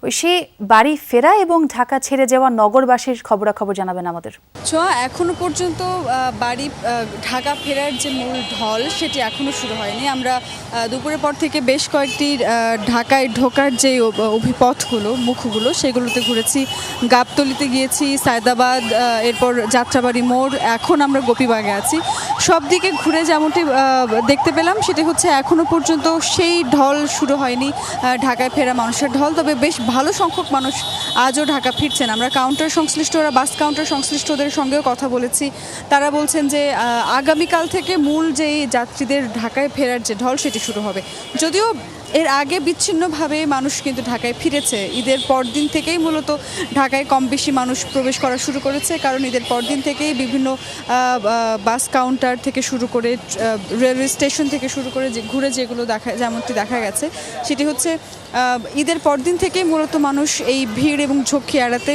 ওই সে বাড়ি ফেরা এবং ঢাকা ছেড়ে যাওয়া নগরবাসীর খবরাখবর জানাবেন আমাদের। এখনো পর্যন্ত বাড়ি ঢাকা ফেরার যে মূল ঢল সেটি এখনো শুরু হয়নি। আমরা দুপুরের পর থেকে বেশ কয়েকটি ঢাকায় ঢোকার যে অভিপথগুলো মুখগুলো সেগুলোতে ঘুরেছি। গাবতলীতে গিয়েছি, সায়দাবাদ, এরপর যাত্রাবাড়ি মোড়, এখন আমরা গোপীবাগে আছি। সব দিকে ঘুরে যেমনটি দেখতে পেলাম সেটি হচ্ছে এখনো পর্যন্ত সেই ঢল শুরু হয়নি, ঢাকায় ফেরা মানুষের ঢল। তবে বেশ ভালো সংখ্যক মানুষ আজও ঢাকা ফিরছেন। আমরা কাউন্টার সংশ্লিষ্টরা, বাস কাউন্টার সংশ্লিষ্টদের সঙ্গেও কথা বলেছি। তারা বলছেন যে আগামীকাল থেকে মূল যেই যাত্রীদের ঢাকায় ফেরার যে ঢল সেটি শুরু হবে। যদিও এর আগে বিচ্ছিন্নভাবে মানুষ কিন্তু ঢাকায় ফিরেছে। ঈদের পরদিন থেকেই মূলত ঢাকায় কম বেশি মানুষ প্রবেশ করা শুরু করেছে, কারণ ঈদের পরদিন থেকেই বিভিন্ন বাস কাউন্টার থেকে শুরু করে রেলওয়ে স্টেশন থেকে শুরু করে ঘুরে যেগুলো যেমনটি দেখা গেছে সেটি হচ্ছে ঈদের পরদিন থেকেই মূলত মানুষ এই ভিড় এবং ঝক্কি এড়াতে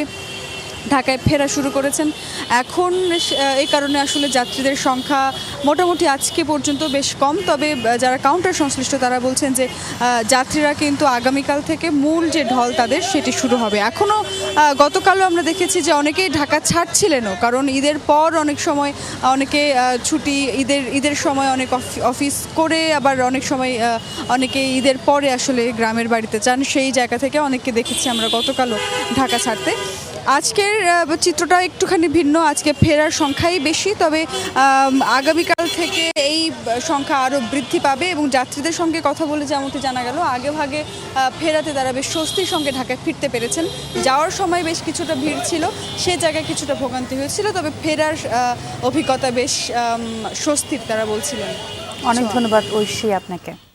ঢাকায় ফেরা শুরু করেছেন। এখন এই কারণে আসলে যাত্রীদের সংখ্যা মোটামুটি আজকে পর্যন্ত বেশ কম। তবে যারা কাউন্টার সংশ্লিষ্ট তারা বলছেন যে যাত্রীরা কিন্তু আগামীকাল থেকে মূল যে ঢল তাদের সেটি শুরু হবে। এখনও গতকালও আমরা দেখেছি যে অনেকেই ঢাকা ছাড়ছিলেনও, কারণ ঈদের পর অনেক সময় অনেকে ছুটি, ঈদের সময় অনেক অফিস করে, আবার অনেক সময় অনেকে ঈদের পরে আসলে গ্রামের বাড়িতে যান। সেই জায়গা থেকে অনেককে দেখেছি আমরা গতকালও ঢাকা ছাড়তে। আজকের চিত্রটা একটুখানি ভিন্ন, আজকে ফেরার সংখ্যাই বেশি। তবে আগামীকাল থেকে এই সংখ্যা আরও বৃদ্ধি পাবে এবং যাত্রীদের সঙ্গে কথা বলে যেমনটি জানা গেল আগেভাগে ফেরাতে তারা বেশ স্বস্তির সঙ্গে ঢাকায় ফিরতে পেরেছেন। যাওয়ার সময় বেশ কিছুটা ভিড় ছিল, সে জায়গায় কিছুটা ভোগান্তি হয়েছিল, তবে ফেরার অভিজ্ঞতা বেশ স্বস্তির তারা বলছিলেন। অনেক ধন্যবাদ ঐশী আপনাকে।